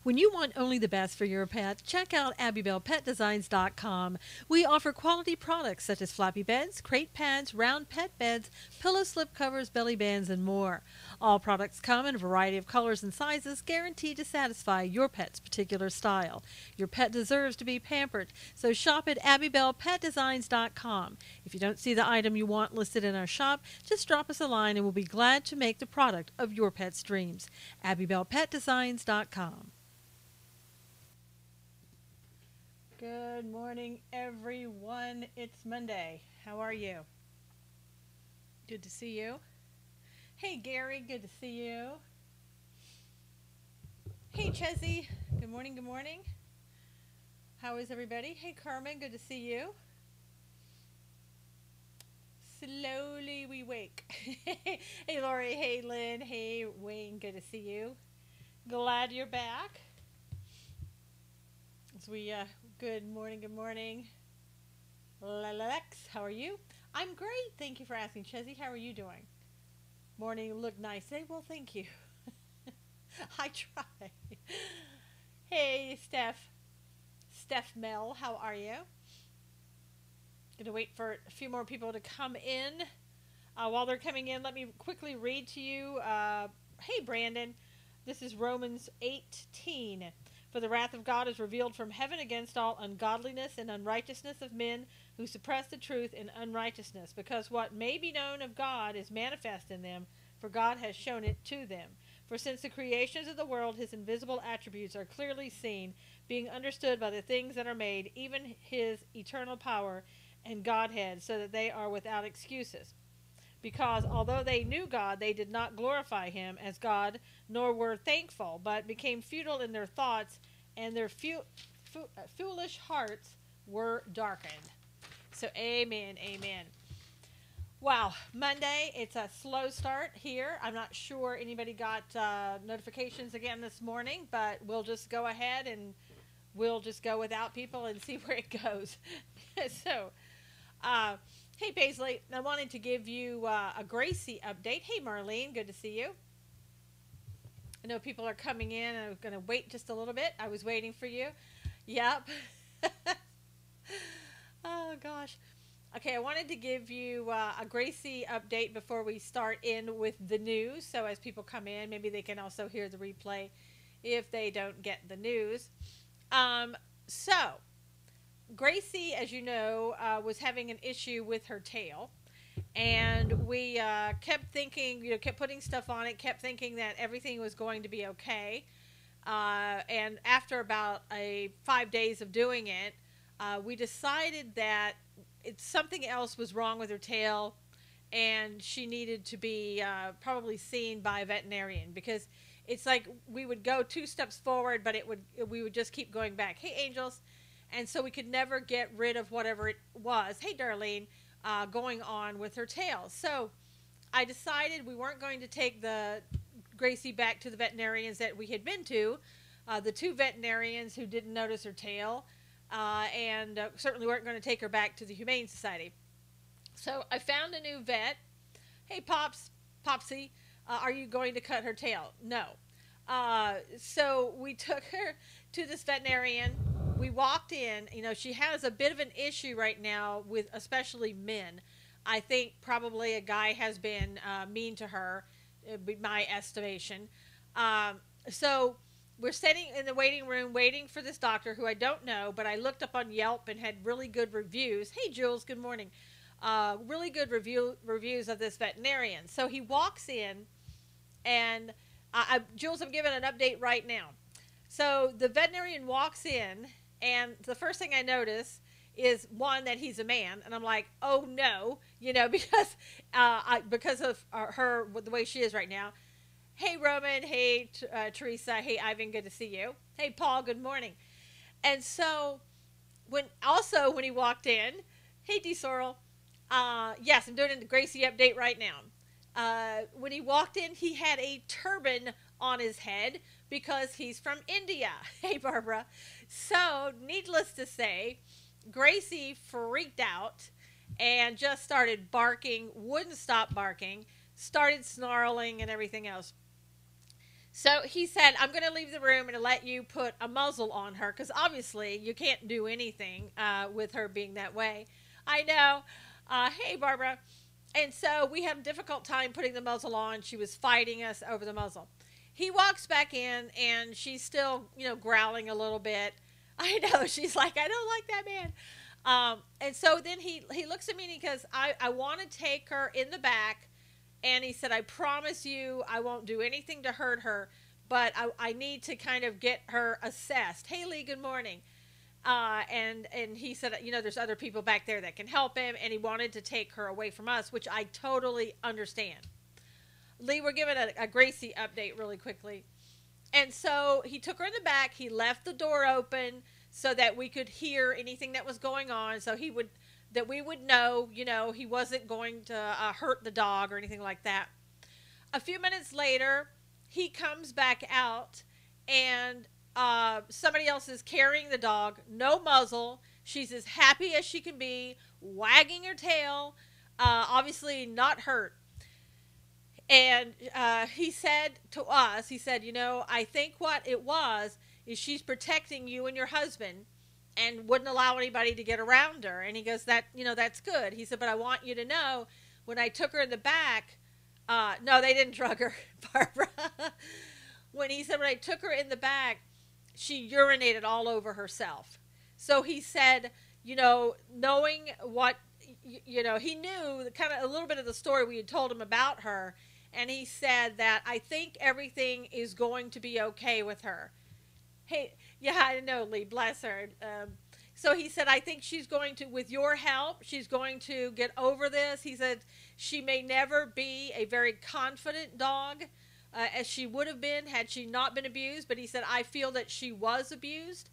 When you want only the best for your pet, check out AbbybellPetDesigns.com. We offer quality products such as floppy beds, crate pads, round pet beds, pillow slip covers, belly bands, and more. All products come in a variety of colors and sizes, guaranteed to satisfy your pet's particular style. Your pet deserves to be pampered, so shop at AbbybellPetDesigns.com. If you don't see the item you want listed in our shop, just drop us a line and we'll be glad to make the product of your pet's dreams. AbbybellPetDesigns.com. Good morning, everyone. It's Monday. How are you? Good to see you. Hey, Gary. Good to see you. Hey, Chezzy. Good morning. Good morning. How is everybody? Hey, Carmen. Good to see you. Slowly we wake. Hey, Lori. Hey, Lynn. Hey, Wayne. Good to see you. Glad you're back. As we good morning, good morning. Lex, how are you? I'm great. Thank you for asking. Chezzy, how are you doing? Morning, look nice. Hey, well, thank you. I try. Hey, Steph Mel, how are you? Gonna wait for a few more people to come in. While they're coming in, let me quickly read to you. Hey, Brandon. This is Romans 18. For the wrath of God is revealed from heaven against all ungodliness and unrighteousness of men who suppress the truth in unrighteousness, because what may be known of God is manifest in them, for God has shown it to them. For since the creations of the world, his invisible attributes are clearly seen, being understood by the things that are made, even his eternal power and Godhead, so that they are without excuses. Because although they knew God, they did not glorify him as God, nor were thankful, but became futile in their thoughts, and their foolish hearts were darkened. So amen, amen. Wow, Monday, it's a slow start here. I'm not sure anybody got notifications again this morning, but we'll just go ahead and we'll just go without people and see where it goes. So, hey, Paisley, I wanted to give you a Gracie update. Hey, Marlene, good to see you. I know people are coming in, and I'm going to wait just a little bit. I was waiting for you. Yep. Oh, gosh. Okay, I wanted to give you a Gracie update before we start in with the news. So as people come in, maybe they can also hear the replay if they don't get the news. So, Gracie, as you know, was having an issue with her tail, and we kept thinking, kept putting stuff on it, kept thinking that everything was going to be okay. And after about 5 days of doing it, we decided that something else was wrong with her tail, and she needed to be probably seen by a veterinarian, because it's like we would go 2 steps forward, but we would just keep going back. Hey, Angels. And so we could never get rid of whatever it was, hey, Darlene, going on with her tail. So I decided we weren't going to take the Gracie back to the veterinarians that we had been to, the 2 veterinarians who didn't notice her tail, and certainly weren't going to take her back to the Humane Society. So I found a new vet. Hey, Popsy, are you going to cut her tail? No. So we took her to this veterinarian. We walked in, she has a bit of an issue right now with especially men. I think probably a guy has been mean to her, my estimation. So we're sitting in the waiting room waiting for this doctor who I don't know, but I looked up on Yelp and had really good reviews. Hey, Jules, good morning. Really good reviews of this veterinarian. So he walks in, and Jules, I'm giving an update right now. So the veterinarian walks in, and the first thing I notice is, one, that he's a man, and I'm like, oh no, because of her, the way she is right now. Hey, Roman. Hey, Teresa. Hey, Ivan. Good to see you. Hey, Paul. Good morning. And so when he walked in, hey, D. Sorrel. Yes, I'm doing a Gracie update right now. When he walked in, he had a turban on his head because he's from India. Hey, Barbara. So, needless to say, Gracie freaked out and just started barking, wouldn't stop barking, started snarling and everything else. So he said, I'm going to leave the room and let you put a muzzle on her because obviously you can't do anything with her being that way. I know. Hey, Barbara. And so we had a difficult time putting the muzzle on. She was fighting us over the muzzle. He walks back in and she's still, growling a little bit. I know. She's like, I don't like that man. And so then he looks at me and he goes, I want to take her in the back. And he said, I promise you I won't do anything to hurt her, but I need to kind of get her assessed. Hey, Lee, good morning. And he said, there's other people back there that can help him. And he wanted to take her away from us, which I totally understand. Lee, we're giving a Gracie update really quickly. And so he took her in the back. He left the door open so that we could hear anything that was going on. So that we would know, he wasn't going to hurt the dog or anything like that. A few minutes later, he comes back out and somebody else is carrying the dog, no muzzle. She's as happy as she can be, wagging her tail, obviously not hurt. And he said to us, I think what it was is she's protecting you and your husband and wouldn't allow anybody to get around her. And he goes, that's good. He said, but I want you to know, when I took her in the back, no, they didn't drug her, Barbara. When I took her in the back, she urinated all over herself. So he said, knowing what, he knew kind of a little bit of the story we had told him about her. And he said that I think everything is going to be okay with her. Hey, yeah, I know, Lee, bless her. So he said, I think she's going to, with your help, she's going to get over this. He said she may never be a very confident dog as she would have been had she not been abused. But he said, I feel that she was abused.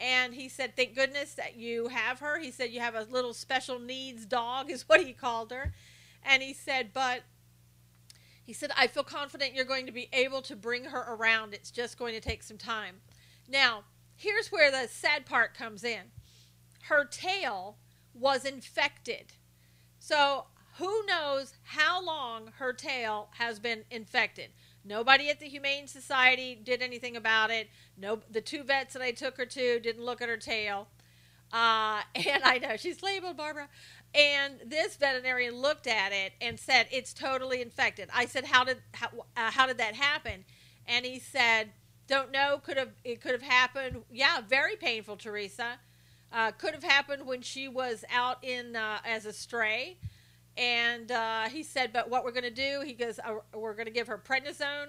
And he said, thank goodness that you have her. He said, you have a little special needs dog is what he called her. And he said, I feel confident you're going to be able to bring her around. It's just going to take some time. Now, here's where the sad part comes in. Her tail was infected. So who knows how long her tail has been infected. Nobody at the Humane Society did anything about it. No, the two vets that I took her to didn't look at her tail. And I know she's labeled, Barbara. And this veterinarian looked at it and said, it's totally infected. I said, how did that happen? And he said, don't know. It could have happened. Yeah, very painful, Teresa. Could have happened when she was out in as a stray. And he said, but what we're going to do, he goes, we're going to give her prednisone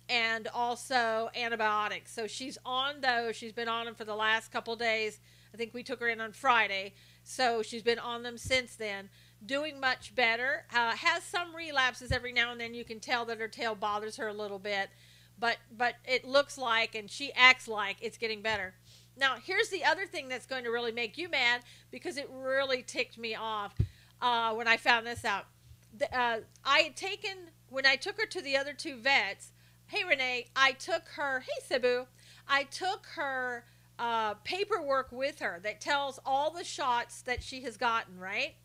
and also antibiotics. So she's on those. She's been on them for the last couple of days. I think we took her in on Friday. So she's been on them since then. Doing much better. Has some relapses every now and then. You can tell that her tail bothers her a little bit. But it looks like, and she acts like, it's getting better. Now, here's the other thing that's going to really make you mad, because it really ticked me off when I found this out. When I took her to the other two vets, hey, Renee, I took her paperwork with her that tells all the shots that she has gotten, right?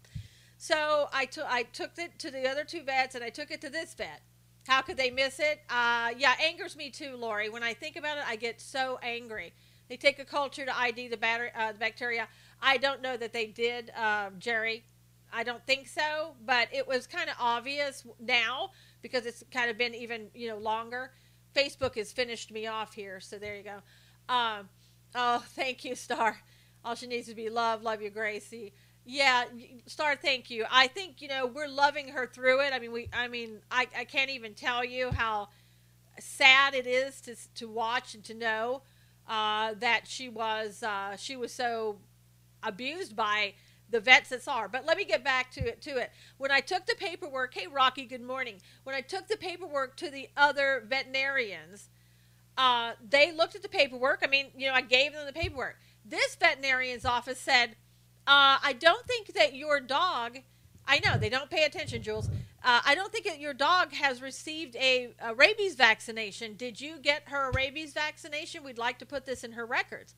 So I took it to the other two vets, and I took it to this vet. How could they miss it? Yeah, angers me too, Lori. When I think about it, I get so angry. They take a culture to ID the bacteria. I don't know that they did, Jerry. I don't think so, but it was kind of obvious now because it's kind of been even, longer. Facebook has finished me off here, so there you go. Oh, thank you, Star. All she needs to be love. Love you, Gracie. Yeah, Star, thank you. I think, we're loving her through it. I can't even tell you how sad it is to watch and to know that she was so abused by the vets that saw her. But let me get back to it. When I took the paperwork, hey, Rocky, good morning. When I took the paperwork to the other veterinarians, they looked at the paperwork. I gave them the paperwork. This veterinarian's office said, I don't think that your dog, I know, they don't pay attention, Jules. I don't think that your dog has received a rabies vaccination. Did you get her a rabies vaccination? We'd like to put this in her records.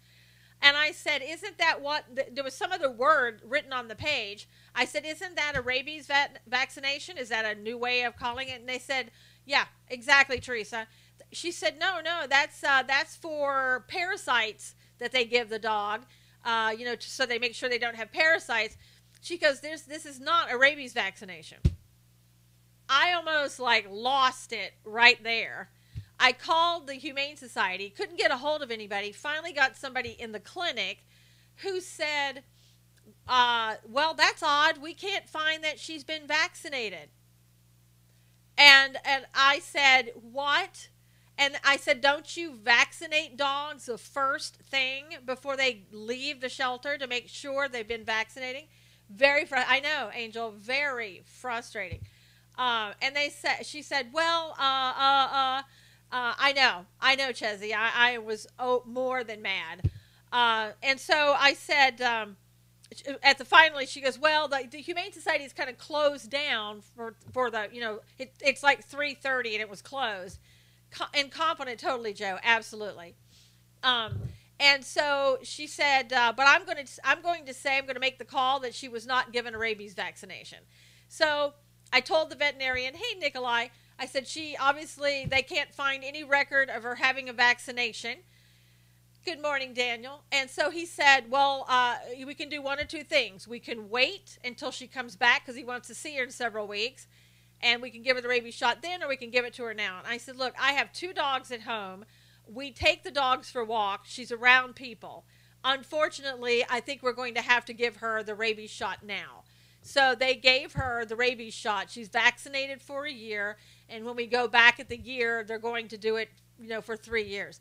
And I said, isn't that what, there was some other word written on the page. I said, isn't that a rabies vaccination? Is that a new way of calling it? And they said, yeah, exactly, Teresa. she said, no, no, that's for parasites that they give the dog, so they make sure they don't have parasites. She goes, this is not a rabies vaccination. I almost like lost it right there. I called the Humane Society, couldn't get a hold of anybody, finally got somebody in the clinic who said, well, that's odd. We can't find that she's been vaccinated. And I said, what? And I said, don't you vaccinate dogs the first thing before they leave the shelter to make sure they've been vaccinating? I know, Angel, very frustrating. And she said, well, I know, Chezzy. I was more than mad. And so I said, finally, she goes, well, the Humane Society is kind of closed down for the, it's like 3:30 and it was closed. Incompetent, totally, Joe, absolutely. And so she said, but I'm going to make the call that she was not given a rabies vaccination. So I told the veterinarian, hey, Nikolai, I said, they can't find any record of her having a vaccination. Good morning, Daniel. And so he said, well, we can do one or two things. We can wait until she comes back because he wants to see her in several weeks, and we can give her the rabies shot then, or we can give it to her now. And I said, look, I have 2 dogs at home. We take the dogs for walks. She's around people. Unfortunately, I think we're going to have to give her the rabies shot now. So they gave her the rabies shot. She's vaccinated for a year, and when we go back at the year, they're going to do it, for 3 years.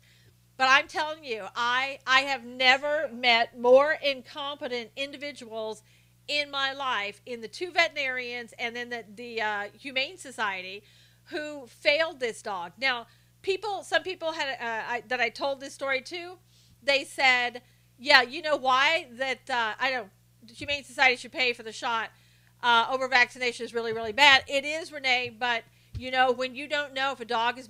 But I'm telling you, I have never met more incompetent individuals in my life, in the 2 veterinarians and then the Humane Society, who failed this dog. Now, some people had that I told this story to, they said, yeah, you know why that I know the Humane Society should pay for the shot. Over vaccination is really, really bad. It is, Renee, but when you don't know if a dog has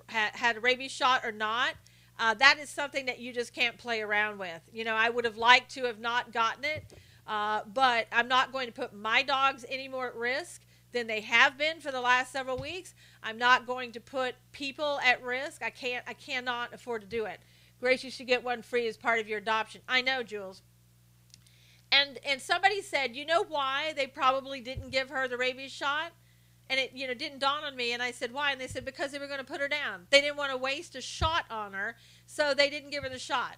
had a rabies shot or not, that is something that you just can't play around with. I would have liked to have not gotten it, but I'm not going to put my dogs any more at risk than they have been for the last several weeks. I'm not going to put people at risk. I cannot afford to do it. Grace, you should get one free as part of your adoption. I know, Jules. And somebody said, you know why they probably didn't give her the rabies shot? And it, didn't dawn on me. And I said, why? And they said, because they were going to put her down. They didn't want to waste a shot on her, so they didn't give her the shot.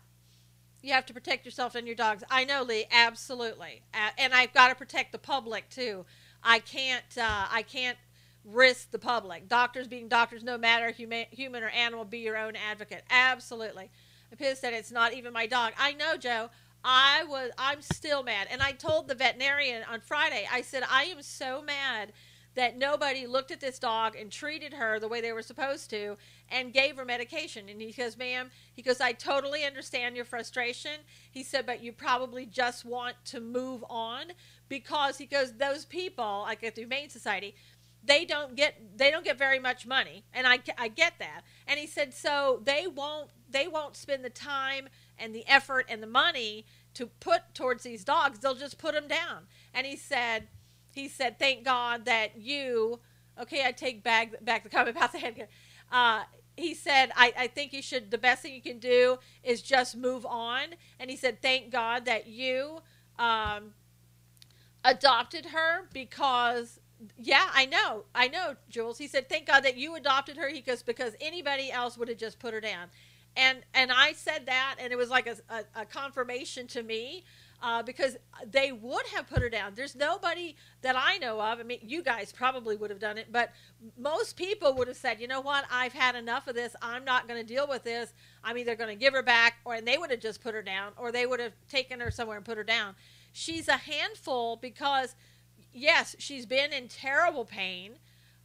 You have to protect yourself and your dogs. I know, Lee, absolutely. And I've got to protect the public, too. I can't risk the public. Doctors being doctors, no matter human or animal, be your own advocate. Absolutely. Pissed that it's not even my dog. I know, Joe. I'm still mad. And I told the veterinarian on Friday, I said, I am so mad that nobody looked at this dog and treated her the way they were supposed to and gave her medication. And he goes, ma'am, I totally understand your frustration. He said, but you probably just want to move on, because he goes, those people, like at the Humane Society, they don't get very much money. And I get that. And he said, so they won't spend the time and the effort and the money to put towards these dogs. They'll just put them down. And he said, thank God that you, okay, I take back the comment about the headgear. He said, I think the best thing you can do is just move on. And he said, thank God that you adopted her, because, yeah, I know, Jules. He said, thank God that you adopted her. He goes, because anybody else would have just put her down. And I said that, and it was like a confirmation to me, because they would have put her down. There's nobody that I know of. I mean, you guys probably would have done it, but most people would have said, you know what, I've had enough of this. I'm not going to deal with this. I'm either going to give her back, and they would have just put her down, or they would have taken her somewhere and put her down. She's a handful because, yes, she's been in terrible pain.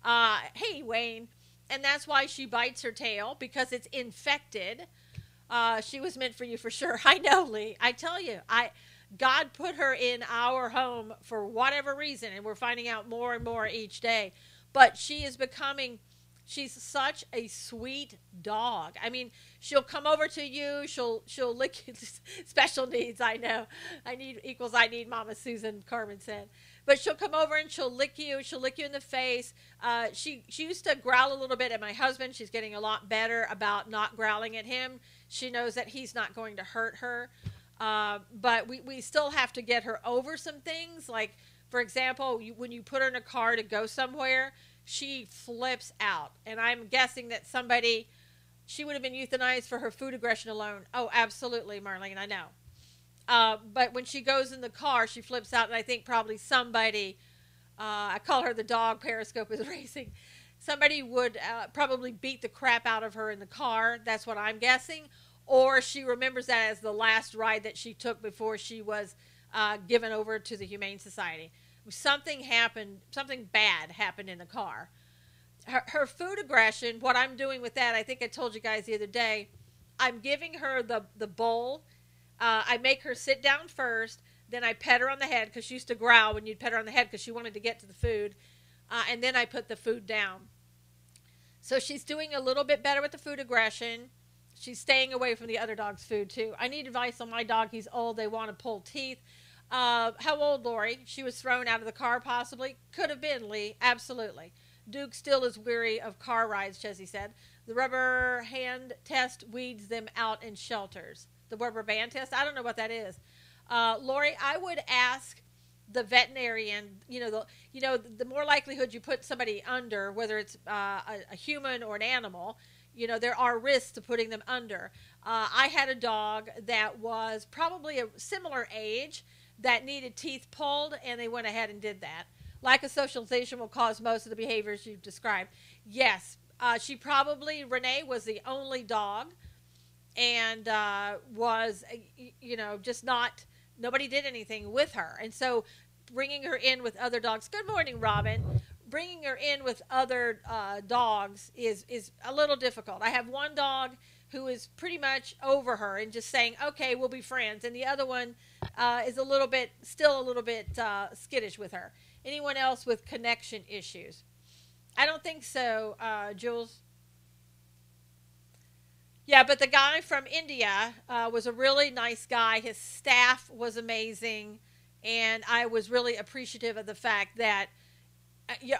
Hey, Wayne. And that's why she bites her tail, because it's infected. She was meant for you for sure. I know, Lee. I tell you, God put her in our home for whatever reason, and we're finding out more and more each day. But she's such a sweet dog. I mean, she'll come over to you. She'll lick you. Special needs, I know. I need, Mama Susan, Carmen said. But she'll come over and she'll lick you. She'll lick you in the face. She used to growl a little bit at my husband. She's getting a lot better about not growling at him. She knows that he's not going to hurt her. But we still have to get her over some things. Like, for example, when you put her in a car to go somewhere, she flips out. And I'm guessing that she would have been euthanized for her food aggression alone. Oh, absolutely, Marlene, I know. But when she goes in the car, she flips out, and I think probably somebody, I call her the dog, Periscope is racing, somebody would probably beat the crap out of her in the car. That's what I'm guessing. Or she remembers that as the last ride that she took before she was given over to the Humane Society. Something happened, something bad happened in the car. Her food aggression, what I'm doing with that, I think I told you guys the other day, I'm giving her the bowl. I make her sit down first, then I pet her on the head, because she used to growl when you'd pet her on the head because she wanted to get to the food, and then I put the food down. So she's doing a little bit better with the food aggression. She's staying away from the other dog's food, too. I need advice on my dog. He's old. They want to pull teeth. How old, Lori? She was thrown out of the car, possibly. Could have been, Lee. Absolutely. Duke still is weary of car rides, Chessie said. The rubber hand test weeds them out in shelters. The rubber band test? I don't know what that is. Lori, I would ask the veterinarian, the more likelihood you put somebody under, whether it's a human or an animal, there are risks to putting them under. I had a dog that was probably a similar age that needed teeth pulled, and they went ahead and did that. Lack of socialization will cause most of the behaviors you've described. Yes, Renee was the only dog, and was, just nobody did anything with her. And so bringing her in with other dogs, good morning, Robin, bringing her in with other dogs is a little difficult. I have one dog who is pretty much over her and just saying, okay, we'll be friends. And the other one is still a little bit skittish with her. Anyone else with connection issues? I don't think so, Jules. Yeah, but the guy from India was a really nice guy. His staff was amazing. And I was really appreciative of the fact that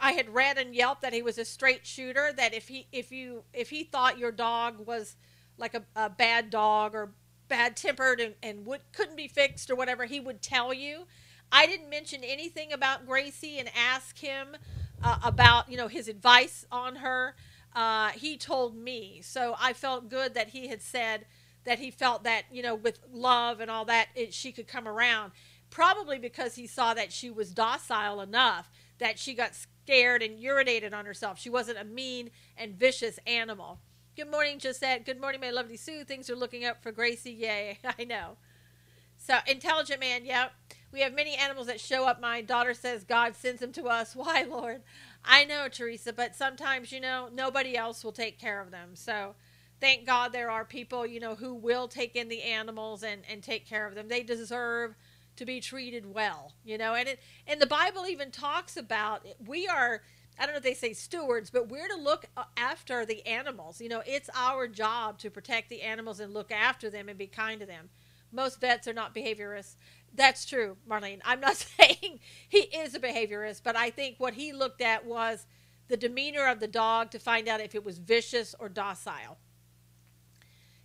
I had read in Yelp that he was a straight shooter, that if he thought your dog was like a bad dog or bad tempered and couldn't be fixed or whatever, he would tell you. I didn't mention anything about Gracie and ask him about his advice on her. He told me, so I felt good that he had said that he felt that with love and all that she could come around. Probably because he saw that she was docile enough that she got scared and urinated on herself. She wasn't a mean and vicious animal. Good morning, Gisette. Good morning, my lovely Sue. Things are looking up for Gracie. Yay, I know. So, intelligent man, yep. We have many animals that show up. My daughter says God sends them to us. Why, Lord? I know, Teresa, but sometimes, nobody else will take care of them. So, thank God there are people, who will take in the animals and take care of them. They deserve to be treated well, and the Bible even talks about we are, I don't know if they say stewards, but we're to look after the animals. It's our job to protect the animals and look after them and be kind to them. Most vets are not behaviorists. That's true, Marlene. I'm not saying he is a behaviorist, but I think what he looked at was the demeanor of the dog to find out if it was vicious or docile.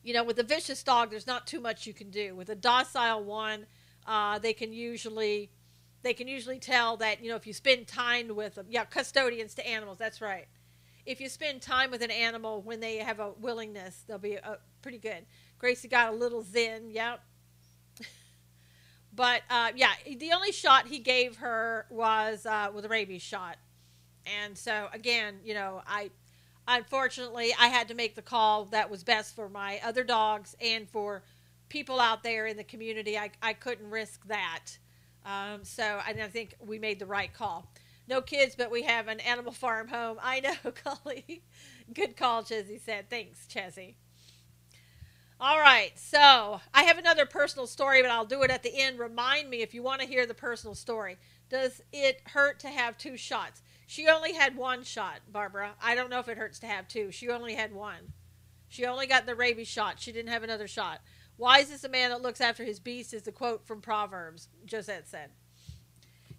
With a vicious dog, there's not too much you can do. With a docile one, they can usually tell that, if you spend time with them, custodians to animals, that's right. If you spend time with an animal when they have a willingness, they'll be pretty good. Gracie got a little zen, yep. But, the only shot he gave her was a rabies shot. And so, again, unfortunately, I had to make the call that was best for my other dogs and for people out there in the community. I couldn't risk that. So I think we made the right call. No kids, but we have an animal farm home. I know, Cully. Good call, Chessie said. Thanks, Chessie. All right, so I have another personal story, but I'll do it at the end. Remind me if you want to hear the personal story. Does it hurt to have 2 shots? She only had 1 shot, Barbara. I don't know if it hurts to have 2. She only had 1. She only got the rabies shot. She didn't have another shot. Wise is the man that looks after his beast is the quote from Proverbs, Josette said.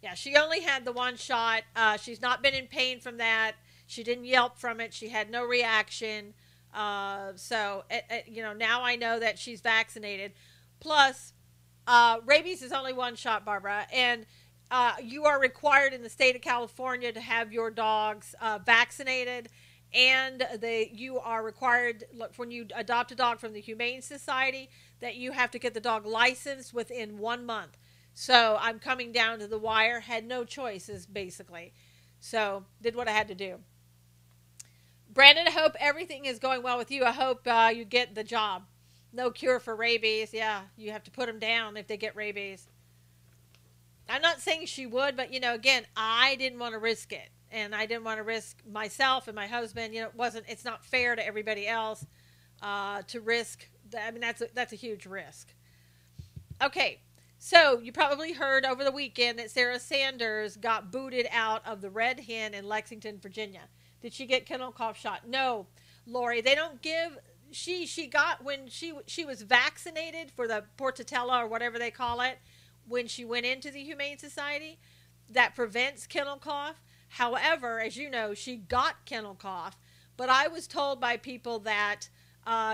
Yeah, she only had the one shot. She's not been in pain from that. She didn't yelp from it. She had no reaction. Now I know that she's vaccinated. Plus, rabies is only one shot, Barbara, and you are required in the state of California to have your dogs vaccinated, and you are required, when you adopt a dog from the Humane Society, that you have to get the dog licensed within 1 month. So I'm coming down to the wire, had no choices basically. So did what I had to do. Brandon, I hope everything is going well with you. I hope you get the job. No cure for rabies. Yeah, you have to put them down if they get rabies. I'm not saying she would, but again, I didn't want to risk it, and I didn't want to risk myself and my husband. It's not fair to everybody else to risk. I mean, that's a huge risk. Okay, so you probably heard over the weekend that Sarah Sanders got booted out of the Red Hen in Lexington, Virginia. Did she get kennel cough shot? No, Lori. They don't give. She got, when she was vaccinated for the Portadella or whatever they call it, when she went into the Humane Society, that prevents kennel cough. However, as you know, she got kennel cough, but I was told by people that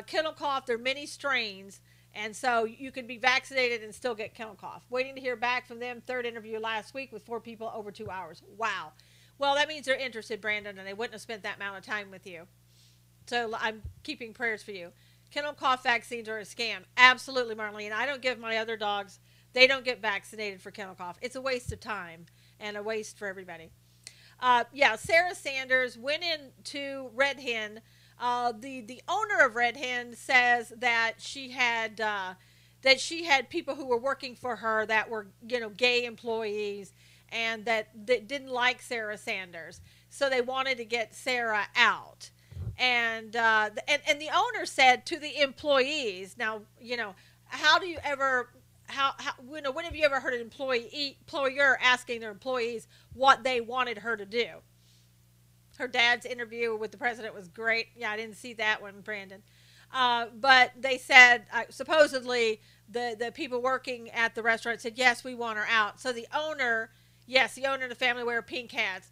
kennel cough, there are many strains, and so you could be vaccinated and still get kennel cough. Waiting to hear back from them. Third interview last week with 4 people over 2 hours. Wow. Well, that means they're interested, Brandon, and they wouldn't have spent that amount of time with you. So I'm keeping prayers for you. Kennel cough vaccines are a scam. Absolutely, Marlene. I don't give my other dogs, they don't get vaccinated for kennel cough. It's a waste of time and a waste for everybody. Sarah Sanders went into Red Hen. The owner of Red Hen says that she had people who were working for her that were gay employees, and that didn't like Sarah Sanders, so they wanted to get Sarah out. And the owner said to the employees, now how do you ever when have you ever heard an employer asking their employees what they wanted her to do? Her dad's interview with the president was great. Yeah, I didn't see that one, Brandon. But they said, supposedly, the people working at the restaurant said, yes, we want her out. So the owner and the family wear pink hats.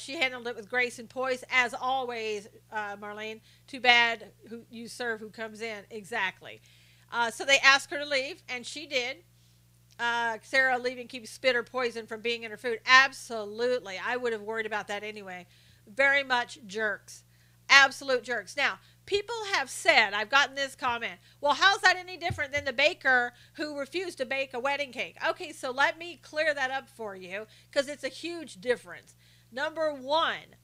She handled it with grace and poise, as always, Marlene. Too bad who you serve who comes in. Exactly. So they asked her to leave, and she did. Sarah leaving keeps spit or poison from being in her food. Absolutely. I would have worried about that anyway. Very much jerks. Absolute jerks. Now, people have said, I've gotten this comment, well, how's that any different than the baker who refused to bake a wedding cake? Okay, so let me clear that up for you, because it's a huge difference. Number one,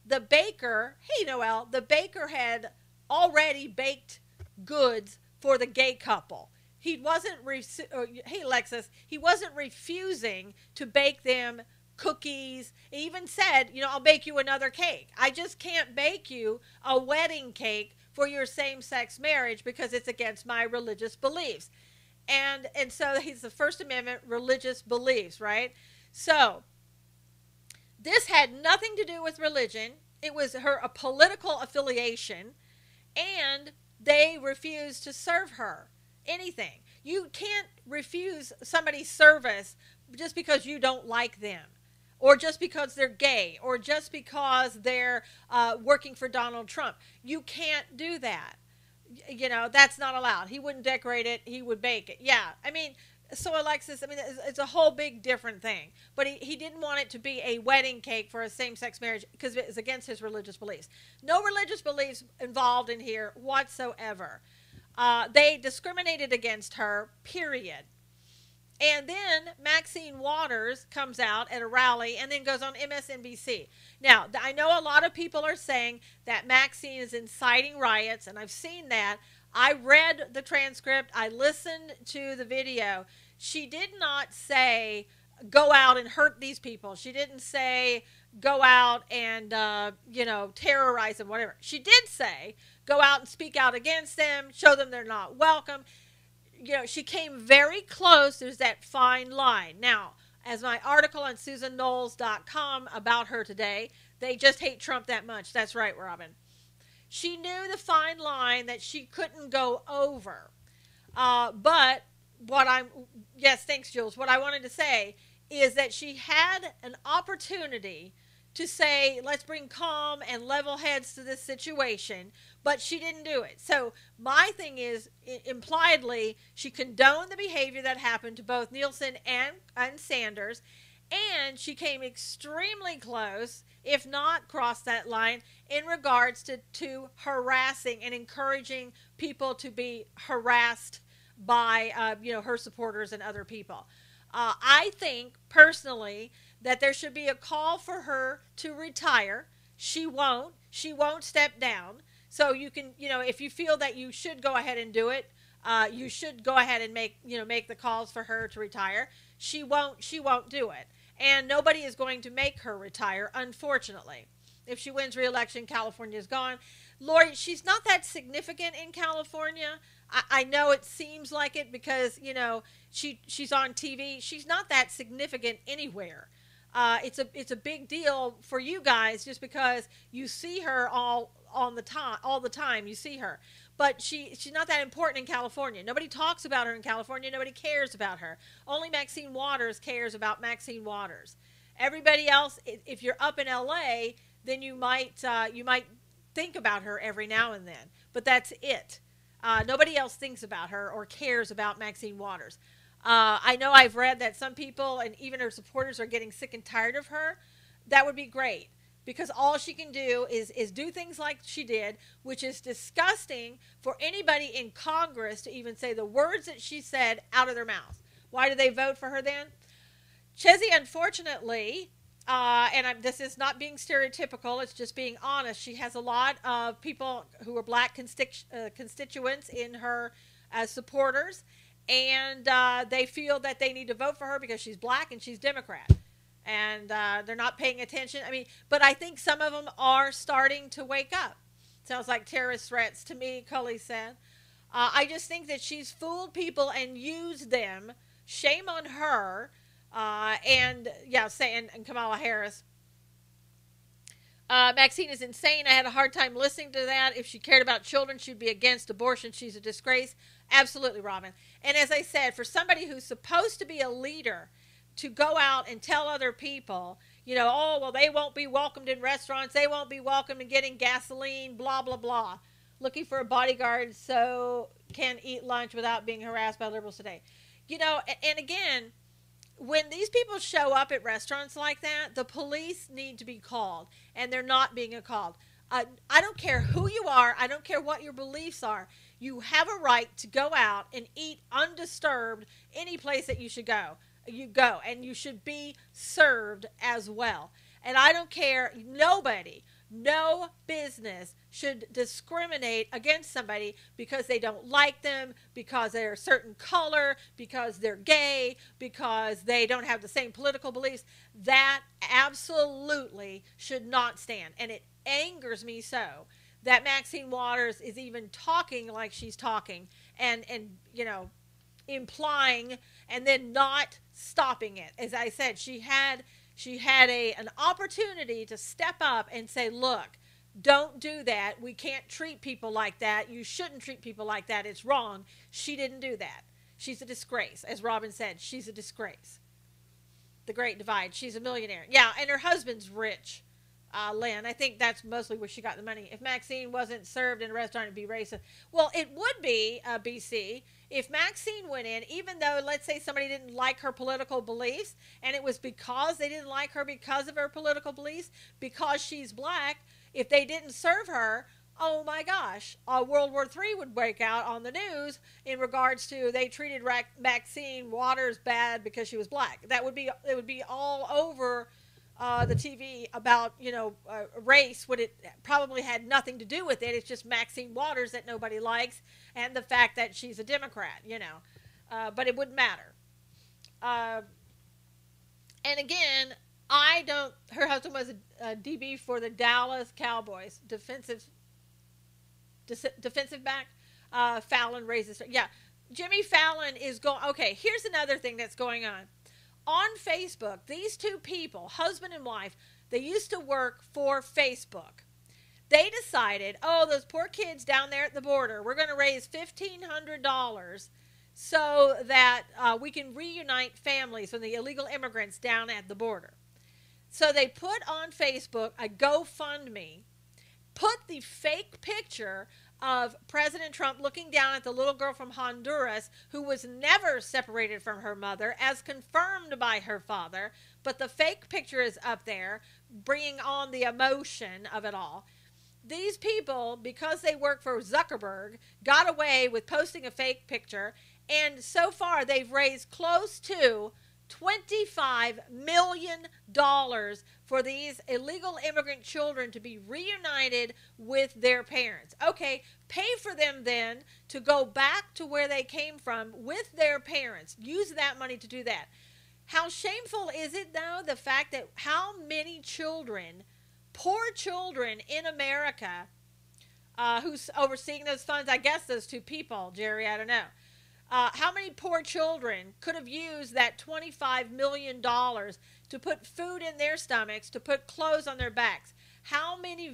the baker, hey, Noelle, the baker had already baked goods for the gay couple. He wasn't, hey, Alexis, he wasn't refusing to bake them cookies. He even said, I'll bake you another cake. I just can't bake you a wedding cake for your same-sex marriage because it's against my religious beliefs. And so he's the First Amendment religious beliefs, right? So this had nothing to do with religion. It was a political affiliation, and they refused to serve her anything. You can't refuse somebody's service just because you don't like them, or just because they're gay, or just because they're working for Donald Trump. You can't do that. That's not allowed. He wouldn't decorate it. He would bake it. Yeah. I mean, so Alexis, it's a whole big different thing. But he didn't want it to be a wedding cake for a same-sex marriage because it's against his religious beliefs. No religious beliefs involved in here whatsoever. They discriminated against her, period. And then Maxine Waters comes out at a rally and then goes on MSNBC. Now, I know a lot of people are saying that Maxine is inciting riots, and I've seen that. I read the transcript. I listened to the video. She did not say, go out and hurt these people. She didn't say, go out and, terrorize them, whatever. She did say, go out and speak out against them, show them they're not welcome. She came very close. There's that fine line. Now, as my article on SusanKnowles.com about her today, they just hate Trump that much. That's right, Robin. She knew the fine line that she couldn't go over. Yes, thanks, Jules. What I wanted to say is that she had an opportunity to say, let's bring calm and level heads to this situation, but she didn't do it. So my thing is, impliedly, she condoned the behavior that happened to both Nielsen and Sanders, and she came extremely close, if not crossed that line, in regards to harassing and encouraging people to be harassed by her supporters and other people. I think personally that there should be a call for her to retire. She won't. She won't step down. So you can, if you feel that you should go ahead and do it, you should go ahead and make the calls for her to retire. She won't. She won't do it, and nobody is going to make her retire, unfortunately. If she wins re-election, California is gone. Lori, she's not that significant in California. I know it seems like it because, she's on TV. She's not that significant anywhere. It's a big deal for you guys just because you see her all the time. You see her, but she's not that important in California. Nobody talks about her in California. Nobody cares about her. Only Maxine Waters cares about Maxine Waters. Everybody else, if you're up in LA, then you might think about her every now and then, but that's it. Nobody else thinks about her or cares about Maxine Waters. I know I've read that some people and even her supporters are getting sick and tired of her. That would be great because all she can do is do things like she did, which is disgusting for anybody in Congress to even say the words that she said out of their mouth. Why do they vote for her then? Chezzy, unfortunately, this is not being stereotypical, it's just being honest. She has a lot of people who are black constituents in her supporters, and they feel that they need to vote for her because she's black and she's Democrat. And they're not paying attention. But I think some of them are starting to wake up. Sounds like terrorist threats to me, Cully said. I just think that she's fooled people and used them. Shame on her. And Kamala Harris. Maxine is insane. I had a hard time listening to that. If she cared about children, she'd be against abortion. She's a disgrace. Absolutely, Robin. And as I said, for somebody who's supposed to be a leader to go out and tell other people, they won't be welcomed in restaurants. They won't be welcomed in getting gasoline, blah, blah, blah. Looking for a bodyguard so can eat lunch without being harassed by liberals today. And again, when these people show up at restaurants like that, the police need to be called, and they're not being called. I don't care who you are. I don't care what your beliefs are. You have a right to go out and eat undisturbed any place that you should go. You go, and you should be served as well. And I don't care. No business should discriminate against somebody because they don't like them, because they're a certain color, because they're gay, because they don't have the same political beliefs. That absolutely should not stand. And it angers me so that Maxine Waters is even talking like she's talking and implying and then not stopping it. As I said, she had an opportunity to step up and say, look, don't do that. We can't treat people like that. You shouldn't treat people like that. It's wrong. She didn't do that. She's a disgrace. As Robin said, she's a disgrace. The Great Divide. She's a millionaire. Yeah, and her husband's rich, Lynn. I think that's mostly where she got the money. If Maxine wasn't served in a restaurant, it'd be racist. Well, it would be, BC, if Maxine went in, even though, let's say somebody didn't like her political beliefs, and it was because they didn't like her because of her political beliefs, because she's black, if they didn't serve her, oh my gosh, World War III would break out on the news in regards to they treated Maxine Waters bad because she was black. It would be all over the TV about, race, when it probably had nothing to do with it. It's just Maxine Waters that nobody likes and the fact that she's a Democrat, but it wouldn't matter. And again, her husband was a DB for the Dallas Cowboys, defensive back. Fallon raises, Jimmy Fallon is going, okay, here's another thing that's going on. On Facebook, these two people, husband and wife, they used to work for Facebook. They decided, those poor kids down there at the border, we're going to raise $1,500 so that we can reunite families from the illegal immigrants down at the border. So they put on Facebook a GoFundMe, put the fake picture of President Trump looking down at the little girl from Honduras who was never separated from her mother, as confirmed by her father. But the fake picture is up there, bringing on the emotion of it all. These people, because they work for Zuckerberg, got away with posting a fake picture. And so far, they've raised close to $25 million for these illegal immigrant children to be reunited with their parents. Okay, pay for them then to go back to where they came from with their parents. Use that money to do that. How shameful is it, though, the fact that how many children, poor children in America, who's overseeing those funds, I guess those two people, Jerry, I don't know. How many poor children could have used that $25 million to put food in their stomachs, to put clothes on their backs? How many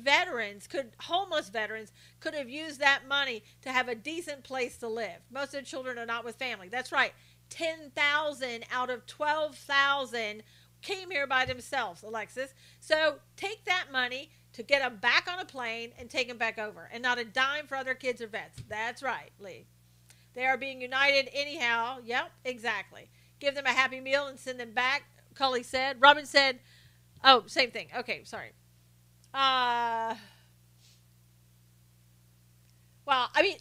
homeless veterans, could have used that money to have a decent place to live? Most of the children are not with family. That's right. 10,000 out of 12,000 came here by themselves, Alexis. So take that money to get them back on a plane and take them back over. And not a dime for other kids or vets. That's right, Lee. They are being united anyhow. Yep, exactly. Give them a happy meal and send them back, Cully said. Robin said, oh, same thing. Okay, sorry. Well, I mean,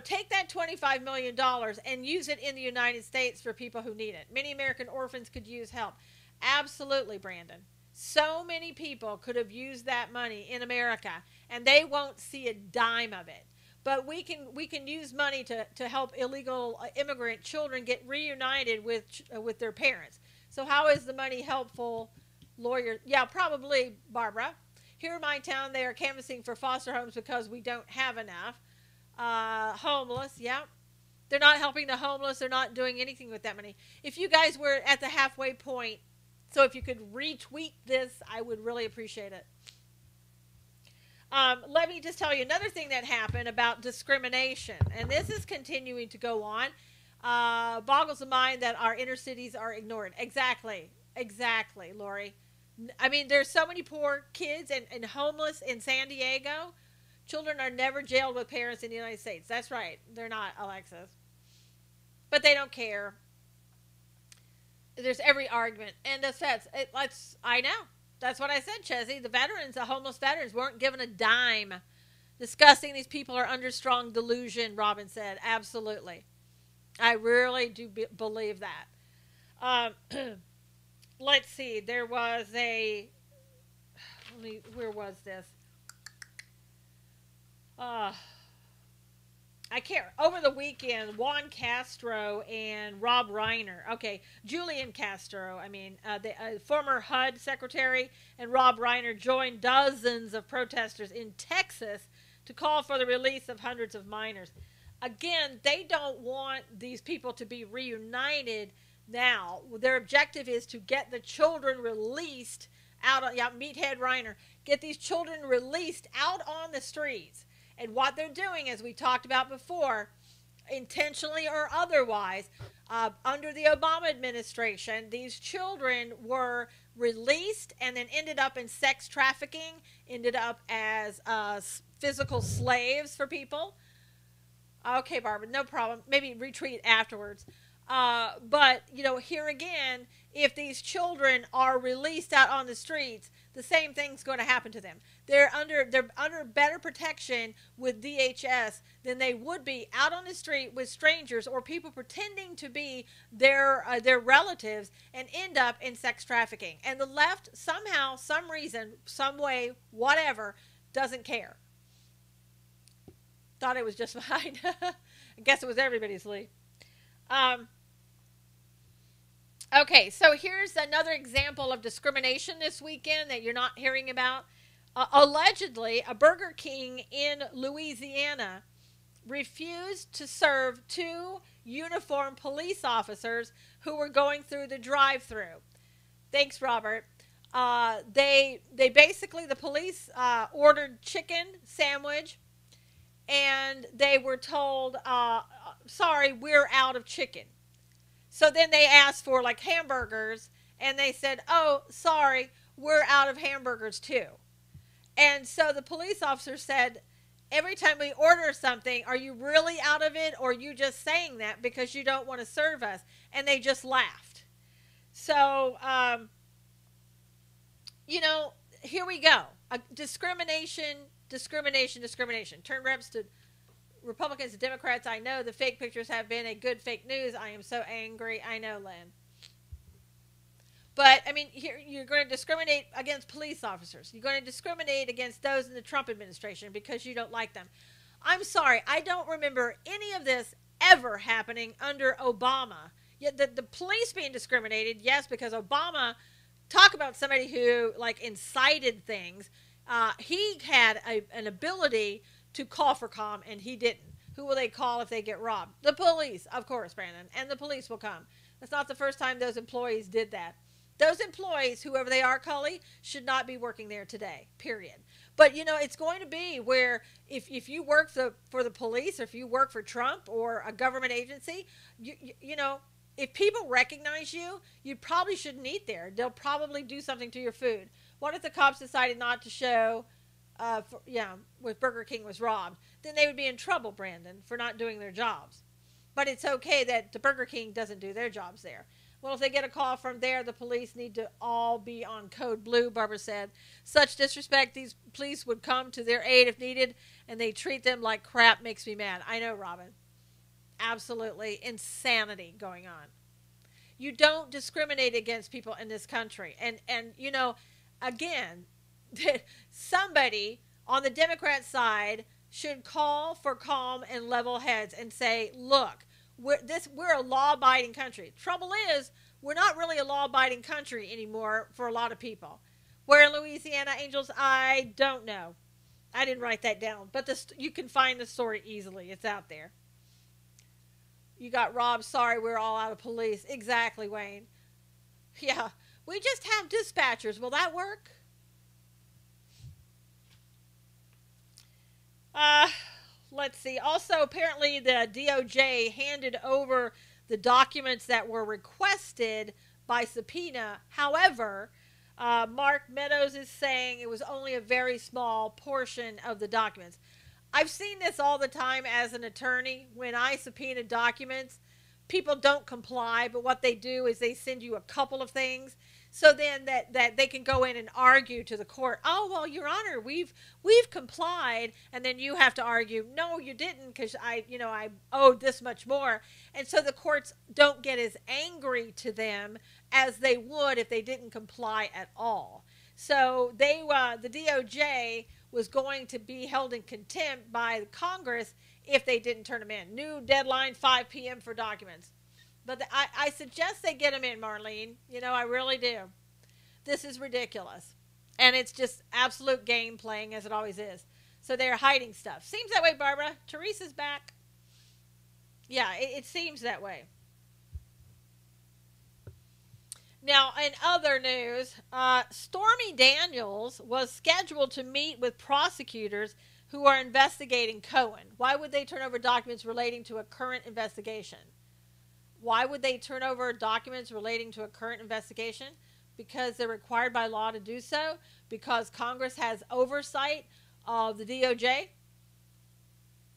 take that $25 million and use it in the United States for people who need it. Many American orphans could use help. Absolutely, Brandon. So many people could have used that money in America, and they won't see a dime of it. But we can use money to help illegal immigrant children get reunited with their parents. So how is the money helpful, lawyers? Yeah, probably, Barbara. Here in my town, they are canvassing for foster homes because we don't have enough. Homeless, yeah. They're not helping the homeless. They're not doing anything with that money. If you guys were at the halfway point, so if you could retweet this, I would really appreciate it. Let me just tell you another thing that happened about discrimination, and this is continuing to go on. Boggles the mind that our inner cities are ignored. Exactly, Lori. I mean, there's so many poor kids and homeless in San Diego. Children are never jailed with parents in the United States. That's right. They're not, Alexis. But they don't care. There's every argument. And I know. That's what I said, Chessie. The homeless veterans, weren't given a dime. Disgusting. These people are under strong delusion, Robin said. Absolutely. I really do believe that. Let's see. There was where was this? I can't. Over the weekend, Juan Castro and Rob Reiner. Okay, Julian Castro. The former HUD secretary, and Rob Reiner joined dozens of protesters in Texas to call for the release of hundreds of minors. Again, they don't want these people to be reunited now. Their objective is to get the children released out on, Meathead Reiner, get these children released out on the streets. And what they're doing, as we talked about before, intentionally or otherwise, under the Obama administration, these children were released and then ended up in sex trafficking, ended up as physical slaves for people. Okay, Barbara, no problem. Maybe retweet afterwards. But, here again, if these children are released out on the streets, the same thing's going to happen to them. They're under better protection with DHS than they would be out on the street with strangers or people pretending to be their relatives and end up in sex trafficking. And the left somehow, some reason, some way, whatever, doesn't care. Thought it was just mine. I guess it was everybody's, Lee. Okay, so here's another example of discrimination this weekend that you're not hearing about. Allegedly, a Burger King in Louisiana refused to serve 2 uniformed police officers who were going through the drive-thru. Thanks, Robert. They basically, the police ordered chicken sandwich, and they were told sorry, we're out of chicken. So then they asked for like hamburgers, and they said, oh, sorry, we're out of hamburgers too. And so the police officer said, every time we order something, are you really out of it, or are you just saying that because you don't want to serve us? And they just laughed. So, here we go. Discrimination, discrimination, discrimination. Turn reps to Republicans and Democrats. I know the fake pictures have been a good fake news. I am so angry. I know, Lynn. But, I mean, here you're going to discriminate against police officers. You're going to discriminate against those in the Trump administration because you don't like them. I'm sorry. I don't remember any of this ever happening under Obama. Yet the police being discriminated, yes, because Obama, talk about somebody who, like, incited things. He had an ability to call for calm, and he didn't. Who will they call if they get robbed? The police, of course, Brandon. And the police will come. That's not the first time those employees did that. Those employees, whoever they are, Cully, should not be working there today, period. But, it's going to be where if you work for the police, or if you work for Trump or a government agency, if people recognize you, you probably shouldn't eat there. They'll probably do something to your food. What if the cops decided not to show, with Burger King was robbed? Then they would be in trouble, Brandon, for not doing their jobs. But it's okay that the Burger King doesn't do their jobs there. Well, if they get a call from there, the police need to all be on code blue, Barbara said. Such disrespect, these police would come to their aid if needed, and they treat them like crap makes me mad. I know, Robin. Absolutely insanity going on. You don't discriminate against people in this country. And again, somebody on the Democrat side should call for calm and level heads and say, look, we're a law-abiding country. Trouble is, we're not really a law-abiding country anymore for a lot of people. Where in Louisiana, Angels, I don't know. I didn't write that down, but you can find the story easily. It's out there. You got robbed. Sorry, we're all out of police. Exactly, Wayne. Yeah, we just have dispatchers. Will that work? Let's see. Also, apparently the DOJ handed over the documents that were requested by subpoena. However, Mark Meadows is saying it was only a very small portion of the documents. I've seen this all the time as an attorney. When I subpoena documents, people don't comply, but what they do is they send you a couple of things. So then that they can go in and argue to the court, oh, well, Your Honor, we've complied. And then you have to argue, no, you didn't, because I owed this much more. And so the courts don't get as angry to them as they would if they didn't comply at all. So the DOJ was going to be held in contempt by Congress if they didn't turn them in. New deadline, 5 p.m. for documents. But I suggest they get them in, Marlene. I really do. This is ridiculous. And it's just absolute game playing, as it always is. So they're hiding stuff. Seems that way, Barbara. Teresa's back. Yeah, it seems that way. Now, in other news, Stormy Daniels was scheduled to meet with prosecutors who are investigating Cohen. Why would they turn over documents relating to a current investigation? Why would they turn over documents relating to a current investigation? Because they're required by law to do so? Because Congress has oversight of the DOJ?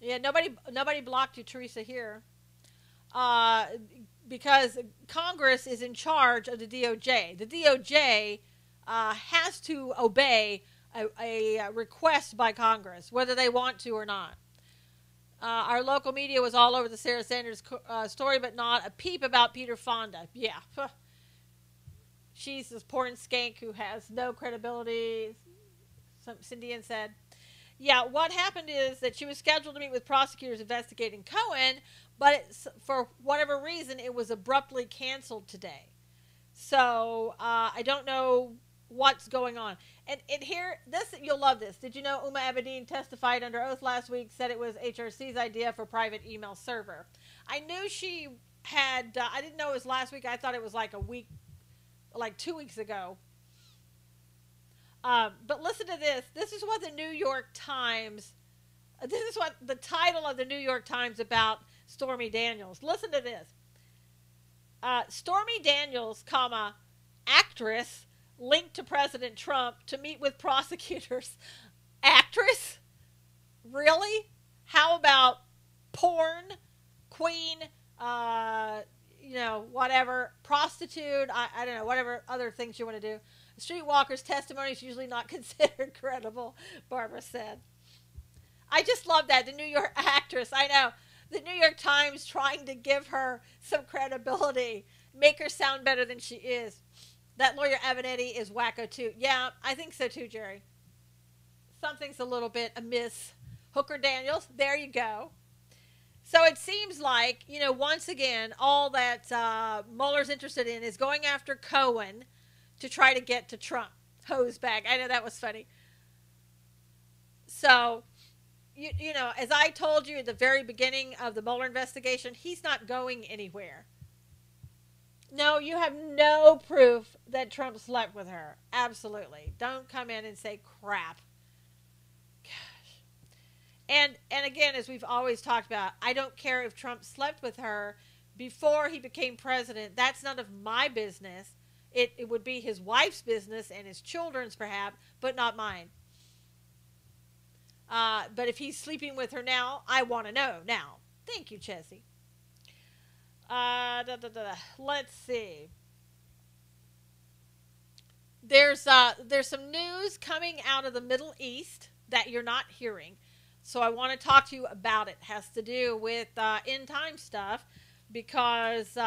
Yeah, nobody blocked you, Teresa, here. Because Congress is in charge of the DOJ. The DOJ has to obey a request by Congress, whether they want to or not. Our local media was all over the Sarah Sanders story, but not a peep about Peter Fonda. Yeah. She's this porn skank who has no credibility, Cindy Ann said. Yeah, what happened is that she was scheduled to meet with prosecutors investigating Cohen, but for whatever reason, it was abruptly canceled today. So I don't know what's going on. And here, you'll love this. Did you know Uma Abedin testified under oath last week, said it was HRC's idea for private email server. I knew she had, I didn't know it was last week. I thought it was like a week, like 2 weeks ago. But listen to this. This is what the New York Times, this is what the title of the New York Times about Stormy Daniels. Listen to this. Stormy Daniels, comma, actress linked to President Trump to meet with prosecutors. Actress? Really? How about porn, queen, whatever, prostitute, I don't know, whatever other things you want to do. Streetwalker's testimony is usually not considered credible, Barbara said. I just love that. The New York actress, I know. The New York Times trying to give her some credibility, make her sound better than she is. That lawyer Avenatti is wacko too. Yeah, I think so too, Jerry. Something's a little bit amiss. Hooker Daniels, there you go. So it seems like, once again, all that Mueller's interested in is going after Cohen to try to get to Trump. Hose bag. I know that was funny. So, as I told you at the very beginning of the Mueller investigation, he's not going anywhere. No, you have no proof that Trump slept with her. Absolutely. Don't come in and say crap. Gosh. And again, as we've always talked about, I don't care if Trump slept with her before he became president. That's none of my business. It would be his wife's business and his children's perhaps, but not mine. But if he's sleeping with her now, I want to know now. Thank you, Chessie. Let's see. There's some news coming out of the Middle East that you're not hearing. So I want to talk to you about it. It has to do with end time stuff because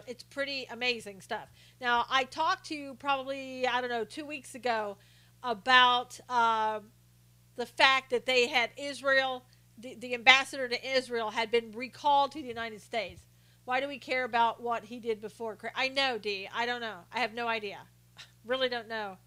it's pretty amazing stuff. Now, I talked to you probably, 2 weeks ago about the fact that they had Israel, the ambassador to Israel had been recalled to the United States. Why do we care about what he did before? I know, Dee. I don't know. I have no idea. Really don't know.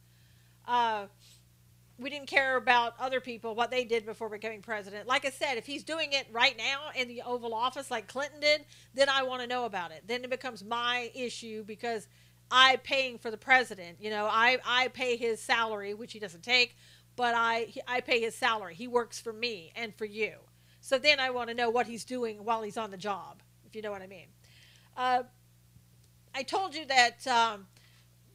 We didn't care about other people, what they did before becoming president. Like I said, if he's doing it right now in the Oval Office like Clinton did, then I want to know about it. Then it becomes my issue because I'm paying for the president. I pay his salary, which he doesn't take, but I pay his salary. He works for me and for you. So then I want to know what he's doing while he's on the job, if you know what I mean. I told you that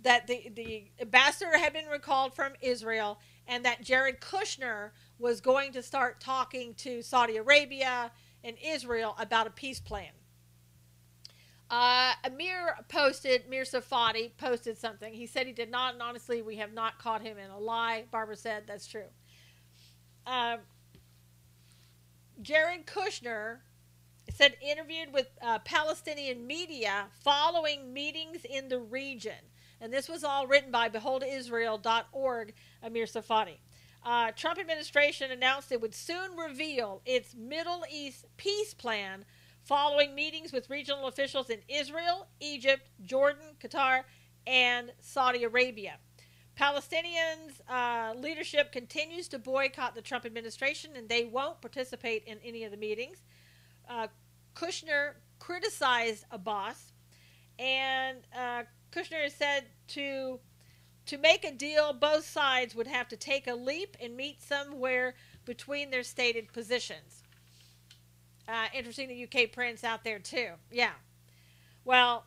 that the ambassador had been recalled from Israel and that Jared Kushner was going to start talking to Saudi Arabia and Israel about a peace plan. Mir Safadi posted something. He said he did not, and honestly, we have not caught him in a lie. Barbara said that's true. Jared Kushner said interviewed with Palestinian media following meetings in the region. And this was all written by beholdisrael.org, Amir Safadi. Trump administration announced it would soon reveal its Middle East peace plan following meetings with regional officials in Israel, Egypt, Jordan, Qatar, and Saudi Arabia. Palestinians' leadership continues to boycott the Trump administration, and they won't participate in any of the meetings. Kushner criticized Abbas, and Kushner said to make a deal, both sides would have to take a leap and meet somewhere between their stated positions. Interesting, the UK prince out there too. Yeah. Well,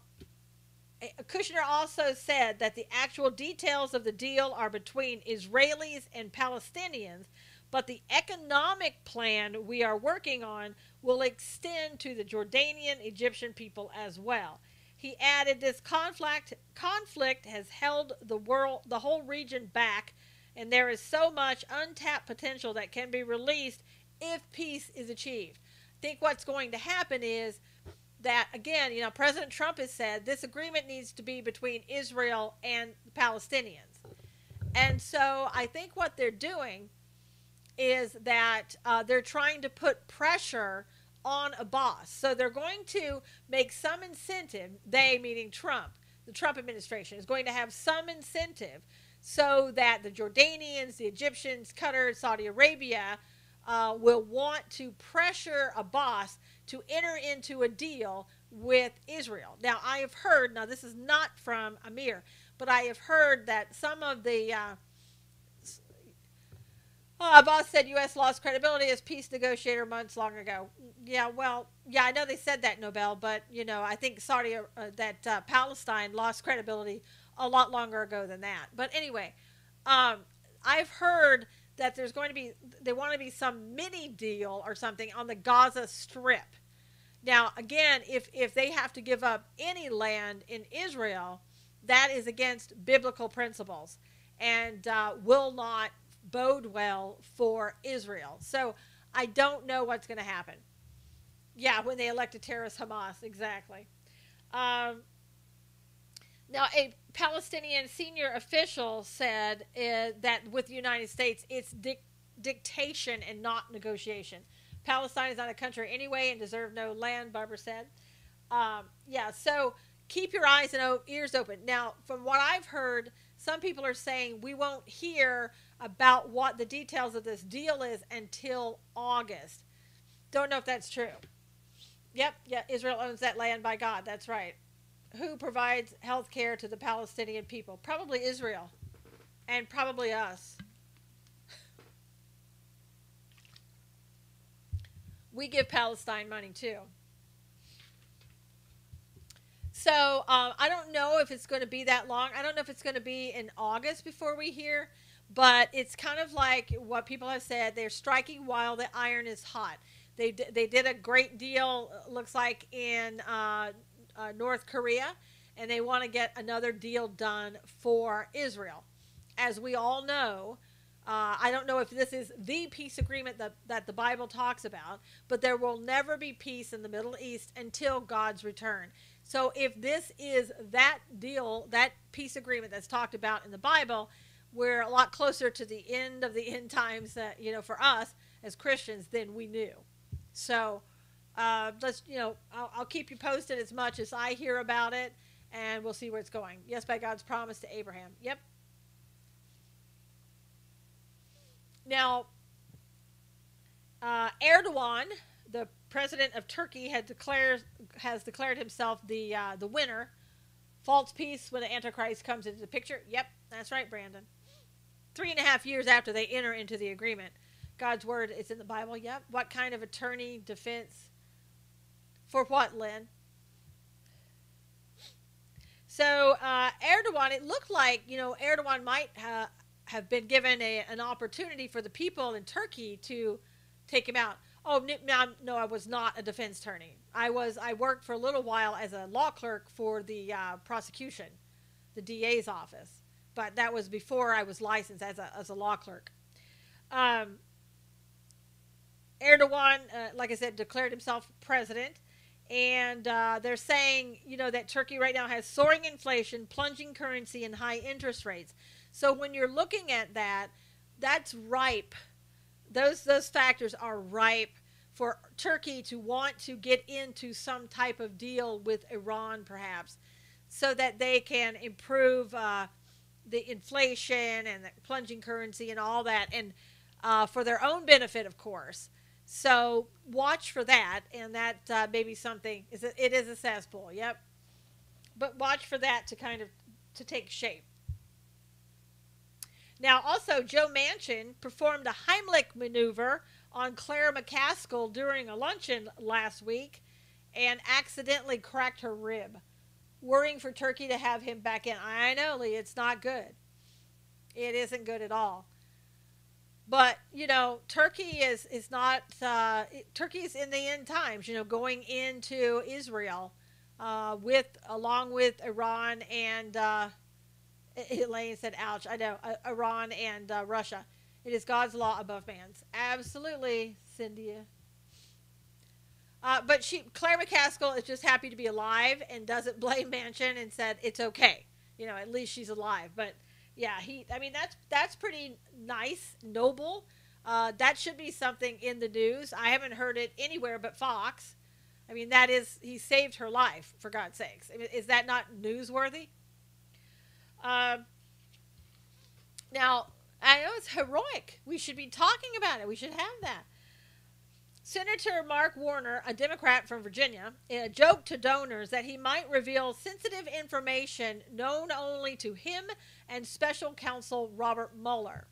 Kushner also said that the actual details of the deal are between Israelis and Palestinians, but the economic plan we are working on will extend to the Jordanian Egyptian people as well. He added, this conflict has held the whole region back, and there is so much untapped potential that can be released if peace is achieved. I think what's going to happen is that, again, President Trump has said this agreement needs to be between Israel and the Palestinians. And so I think what they're doing is that they're trying to put pressure on Abbas. So they're going to make some incentive, they meaning Trump, the Trump administration, is going to have some incentive so that the Jordanians, the Egyptians, Qatar, Saudi Arabia will want to pressure Abbas to enter into a deal with Israel. Now, I have heard, now this is not from Amir, but I have heard that some of the Boss said U.S. lost credibility as peace negotiator months long ago. Yeah, well, yeah, I know they said that, Nobel, but, I think Palestine lost credibility a lot longer ago than that. But anyway, um, I've heard that they want to be some mini deal or something on the Gaza Strip. Now, again, if they have to give up any land in Israel, that is against biblical principles and will not bode well for Israel. So I don't know what's going to happen. Yeah, when they elect a terrorist Hamas, exactly. Um, Now, a Palestinian senior official said that with the United States, it's dictation and not negotiation. Palestine is not a country anyway and deserve no land, Barbara said. Yeah, so keep your eyes and ears open. Now, from what I've heard, some people are saying we won't hear about what the details of this deal is until August. Don't know if that's true. Yep, yeah, Israel owns that land by God. That's right. Who provides health care to the Palestinian people? Probably Israel. And probably us. We give Palestine money too. So I don't know if it's going to be that long. I don't know if it's going to be in August before we hear. But it's kind of like what people have said. They're striking while the iron is hot. They did a great deal, looks like, in North Korea, and they want to get another deal done for Israel. As we all know, I don't know if this is the peace agreement that the Bible talks about, but there will never be peace in the Middle East until God's return. So if this is that deal, that peace agreement that's talked about in the Bible, we're a lot closer to the end of the end times, for us as Christians than we knew. So I'll keep you posted as much as I hear about it, and we'll see where it's going. Yes, by God's promise to Abraham. Yep. Now, Erdogan, the president of Turkey, has declared himself the winner. False peace when the Antichrist comes into the picture. Yep, that's right, Brandon. 3.5 years after they enter into the agreement. God's word is in the Bible. Yep. What kind of attorney defense? For what, Lynn? So Erdogan, it looked like, Erdogan might have been given an opportunity for the people in Turkey to take him out. Oh, no, I was not a defense attorney. I worked for a little while as a law clerk for the prosecution, the DA's office. But that was before I was licensed as a law clerk. Erdogan, like I said, declared himself president. And they're saying, that Turkey right now has soaring inflation, plunging currency, and high interest rates. So when you're looking at that, that's ripe. Those factors are ripe for Turkey to want to get into some type of deal with Iran, perhaps, so that they can improve the inflation and the plunging currency and all that, and for their own benefit, of course. So watch for that, and that may be something. It is a cesspool, yep. But watch for that to take shape. Now, also, Joe Manchin performed a Heimlich maneuver on Claire McCaskill during a luncheon last week and accidentally cracked her rib, worrying for Turkey to have him back in. I know, Lee, it's not good. It isn't good at all. But, Turkey is not, Turkey's in the end times, going into Israel along with Iran and, Elaine said, ouch, I know, Iran and Russia. It is God's law above man's. Absolutely, Cynthia. But Claire McCaskill is just happy to be alive and doesn't blame Manchin and said it's okay. At least she's alive. But yeah, that's pretty nice, noble. That should be something in the news. I haven't heard it anywhere but Fox. He saved her life, for God's sakes. Is that not newsworthy? Now, I know it's heroic. We should be talking about it. We should have that. Senator Mark Warner, a Democrat from Virginia, joked to donors that he might reveal sensitive information known only to him and special counsel Robert Mueller.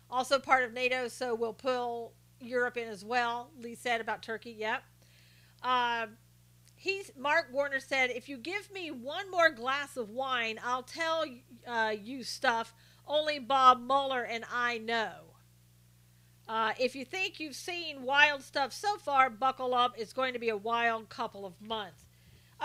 Also part of NATO, so we'll pull Europe in as well. Lee said about Turkey. Yep. Uh, Mark Warner said, if you give me one more glass of wine, I'll tell you stuff only Bob Mueller and I know. If you think you've seen wild stuff so far, buckle up. It's going to be a wild couple of months.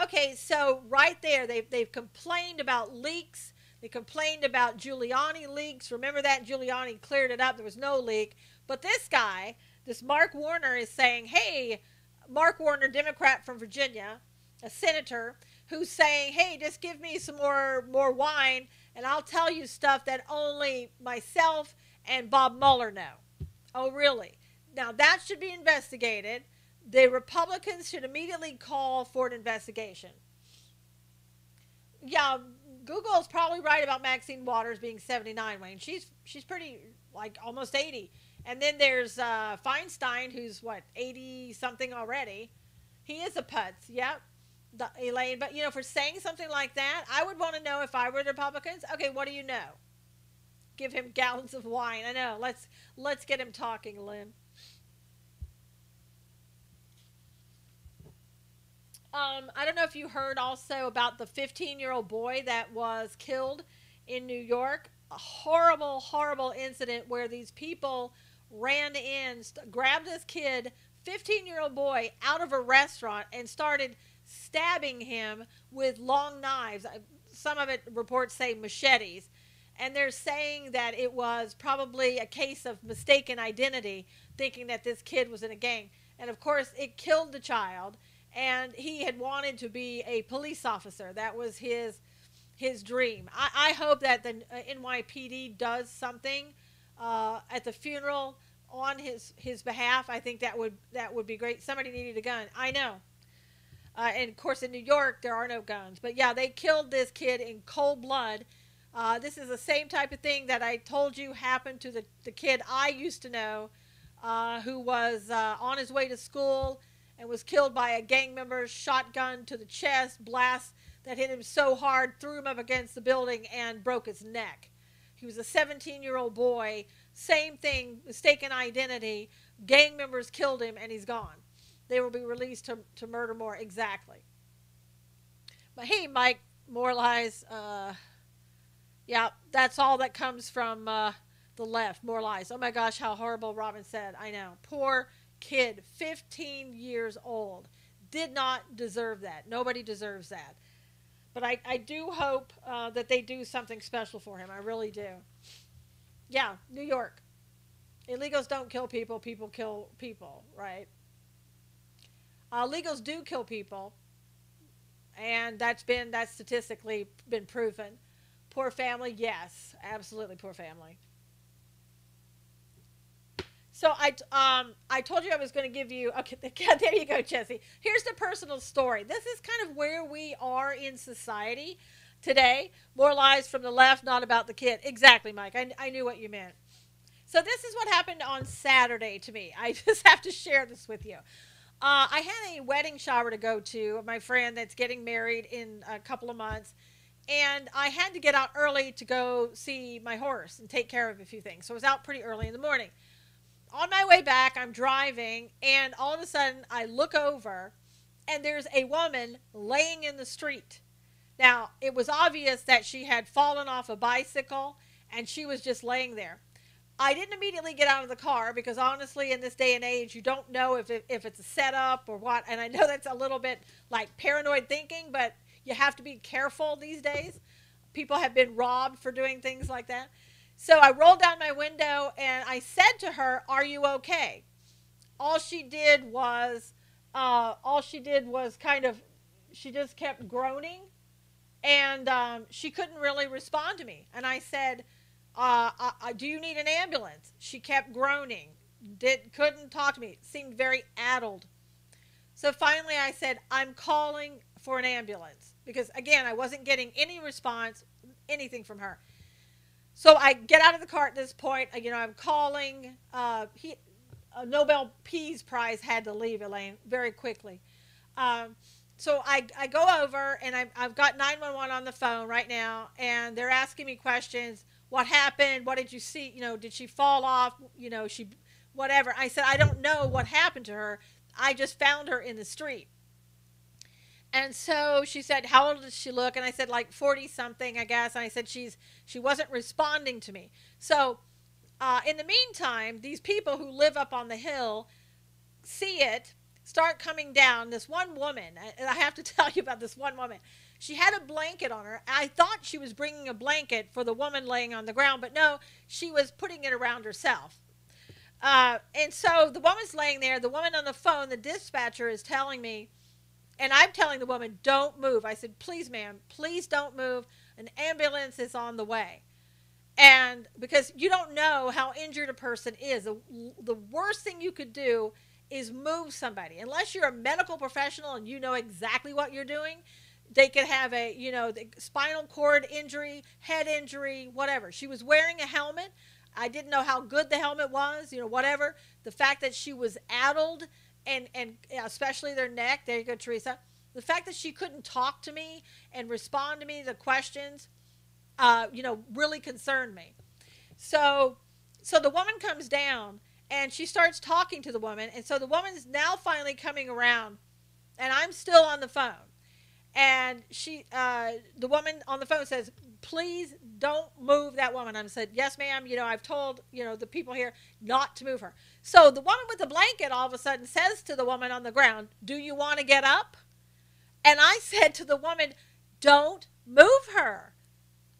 Okay, so right there, they've complained about leaks. They complained about Giuliani leaks. Remember that? Giuliani cleared it up. There was no leak. But this guy, this Mark Warner, is saying, hey, Mark Warner, Democrat from Virginia, a senator, who's saying, hey, just give me some more wine, and I'll tell you stuff that only myself and Bob Mueller know. Oh, really? Now, that should be investigated. The Republicans should immediately call for an investigation. Yeah, Google is probably right about Maxine Waters being 79, Wayne. She's pretty, like, almost 80. And then there's Feinstein, who's, what, 80 something already. He is a putz, yep. Elaine, but, for saying something like that, I would want to know if I were the Republicans. Okay, what do you know? Give him gallons of wine. I know. Let's get him talking, Lynn. I don't know if you heard also about the 15-year-old boy that was killed in New York. A horrible, horrible incident where these people ran in, grabbed this kid, 15-year-old boy, out of a restaurant and started stabbing him with long knives. Some of it reports say machetes. And they're saying that it was probably a case of mistaken identity, thinking that this kid was in a gang. And of course, it killed the child. And he had wanted to be a police officer. That was his dream. I hope that the NYPD does something at the funeral on his behalf. I think that would be great. Somebody needed a gun. I know. And of course, in New York, there are no guns. But yeah, they killed this kid in cold blood. This is the same type of thing that I told you happened to the kid I used to know who was on his way to school and was killed by a gang member's shotgun to the chest, blast that hit him so hard, threw him up against the building and broke his neck. He was a 17-year-old boy. Same thing, mistaken identity. Gang members killed him and he's gone. They will be released to murder more. Exactly. But hey, Mike, more lies. Yeah, that's all that comes from the left. More lies. Oh my gosh, how horrible, Robin said. I know. Poor kid, 15 years old. Did not deserve that. Nobody deserves that. But I do hope that they do something special for him. I really do. Yeah, New York. Illegals don't kill people. People kill people, right? Illegals do kill people. And that's statistically been proven. Poor family, yes. Absolutely poor family. So I told you I was going to give you, okay, there you go, Jesse. Here's the personal story. This is kind of where we are in society today. More lies from the left, not about the kid. Exactly, Mike. I knew what you meant. So this is what happened on Saturday to me. I just have to share this with you. I had a wedding shower to go to, my friend that's getting married in a couple of months. And I had to get out early to go see my horse and take care of a few things. So I was out pretty early in the morning. On my way back, I'm driving, and all of a sudden, I look over, and there's a woman laying in the street. Now, it was obvious that she had fallen off a bicycle, and she was just laying there. I didn't immediately get out of the car, because honestly, in this day and age, you don't know if it's a setup or what, and I know that's a little bit like paranoid thinking, but you have to be careful these days. People have been robbed for doing things like that. So I rolled down my window and I said to her, "Are you okay?" All she did was kind of, she just kept groaning, and she couldn't really respond to me. And I said, "Do you need an ambulance?" She kept groaning, couldn't talk to me. Seemed very addled. So finally, I said, "I'm calling for an ambulance," because again, I wasn't getting any response, anything from her. So I get out of the car at this point. I'm calling. A Nobel Peace Prize had to leave, Elaine, very quickly. So I go over, and I've got 911 on the phone right now, and they're asking me questions. what happened? What did you see? Did she fall off? Whatever. I said, I don't know what happened to her. I just found her in the street. And so she said, how old does she look? And I said, like 40 something, I guess. And I said, she wasn't responding to me. So in the meantime, these people who live up on the hill see it, start coming down. This one woman, and I have to tell you about this one woman. She had a blanket on her. I thought she was bringing a blanket for the woman laying on the ground, but no, she was putting it around herself. And so the woman's laying there. The woman on the phone, the dispatcher, is telling me, and I'm telling the woman, don't move. I said, please, ma'am, please don't move. An ambulance is on the way. And because you don't know how injured a person is, the worst thing you could do is move somebody. Unless you're a medical professional and you know exactly what you're doing, they could have a, the spinal cord injury, head injury, whatever. She was wearing a helmet. I didn't know how good the helmet was, whatever. The fact that she was addled and especially their neck. There you go, Teresa. The fact that she couldn't talk to me and respond to me, the questions, really concerned me. So the woman comes down and she starts talking to the woman. And so the woman's now finally coming around and I'm still on the phone. And the woman on the phone says, please don't move that woman. I said, yes, ma'am. I've told, the people here not to move her. So the woman with the blanket all of a sudden says to the woman on the ground, do you want to get up? And I said to the woman, don't move her.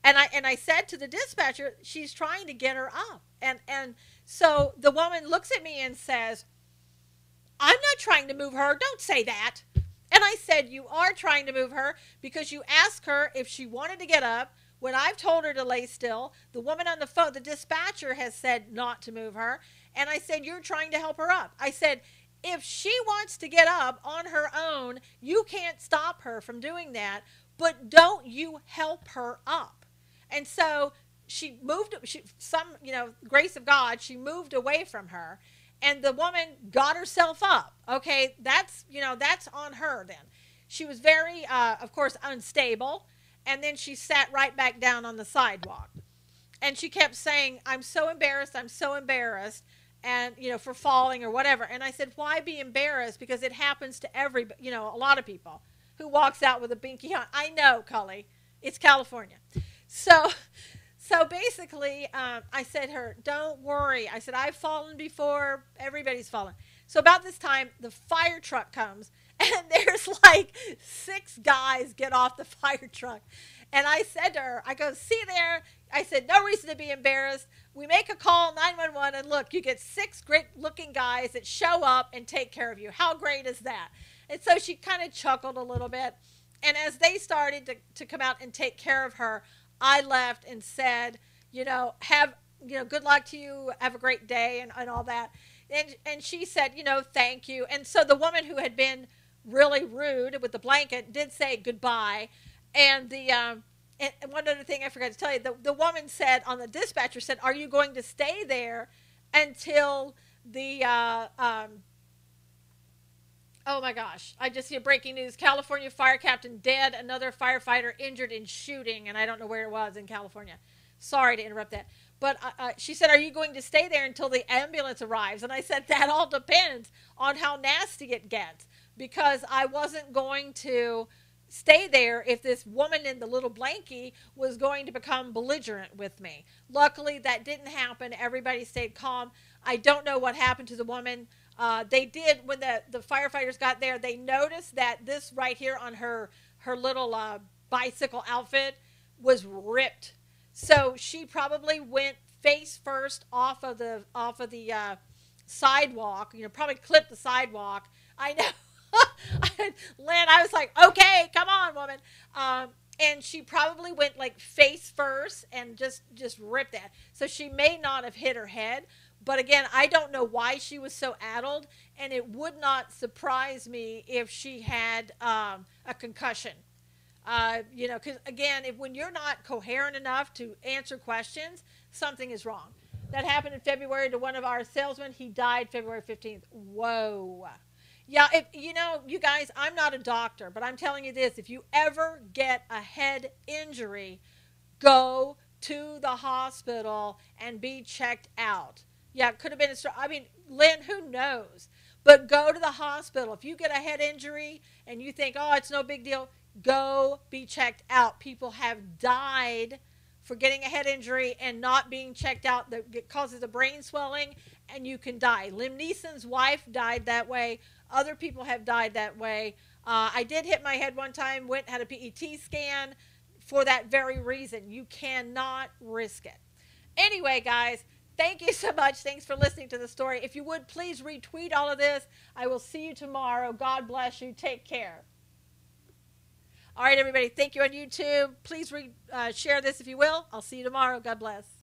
And I said to the dispatcher, she's trying to get her up. And so the woman looks at me and says, I'm not trying to move her. Don't say that. And I said, you are trying to move her because you asked her if she wanted to get up when I've told her to lay still. The woman on the phone, the dispatcher, has said not to move her. And I said, you're trying to help her up. I said, if she wants to get up on her own, you can't stop her from doing that, but don't you help her up. And so she moved, grace of God, she moved away from her. And the woman got herself up. Okay, that's on her then. She was very, of course, unstable. And then she sat right back down on the sidewalk. And she kept saying, I'm so embarrassed, and, for falling or whatever. And I said, why be embarrassed? Because it happens to a lot of people who walks out with a binky on. I know, Cully, it's California. So basically, I said to her, don't worry. I said, I've fallen before. Everybody's fallen. So about this time, the fire truck comes, and there's like 6 guys get off the fire truck. And I said to her, I go, see there? I said, no reason to be embarrassed. We make a call, 911, and look, you get 6 great-looking guys that show up and take care of you. How great is that? And so she kind of chuckled a little bit. And as they started to come out and take care of her, I left and said, good luck to you. Have a great day and all that. And she said, thank you. And so the woman who had been really rude with the blanket did say goodbye. And and one other thing I forgot to tell you, the woman said on the dispatcher said, are you going to stay there until the, oh my gosh, I just see a breaking news. California fire captain dead, another firefighter injured in shooting, and I don't know where it was in California. Sorry to interrupt that. But she said, are you going to stay there until the ambulance arrives? And I said, that all depends on how nasty it gets, because I wasn't going to stay there if this woman in the little blankie was going to become belligerent with me. Luckily, that didn't happen. Everybody stayed calm. I don't know what happened to the woman. They did, when the firefighters got there, they noticed that this right here on her little bicycle outfit was ripped. So she probably went face first off of the sidewalk, probably clipped the sidewalk. I know. Lynn, I was like, okay, come on, woman. And she probably went like face first and just ripped that. So she may not have hit her head. But again, I don't know why she was so addled, and it would not surprise me if she had a concussion. Because again, when you're not coherent enough to answer questions, something is wrong. That happened in February to one of our salesmen. He died February 15th. Whoa. Yeah, you guys, I'm not a doctor, but I'm telling you this. If you ever get a head injury, go to the hospital and be checked out. Yeah, it could have been a stroke. I mean, Lynn, who knows? But go to the hospital. If you get a head injury and you think, oh, it's no big deal, go be checked out. People have died for getting a head injury and not being checked out that causes a brain swelling, and you can die. Liam Neeson's wife died that way. Other people have died that way. I did hit my head one time, went had a PET scan for that very reason. You cannot risk it. Anyway, guys, thank you so much. Thanks for listening to the story. If you would, please retweet all of this. I will see you tomorrow. God bless you. Take care. All right, everybody. Thank you on YouTube. Please share this if you will. I'll see you tomorrow. God bless.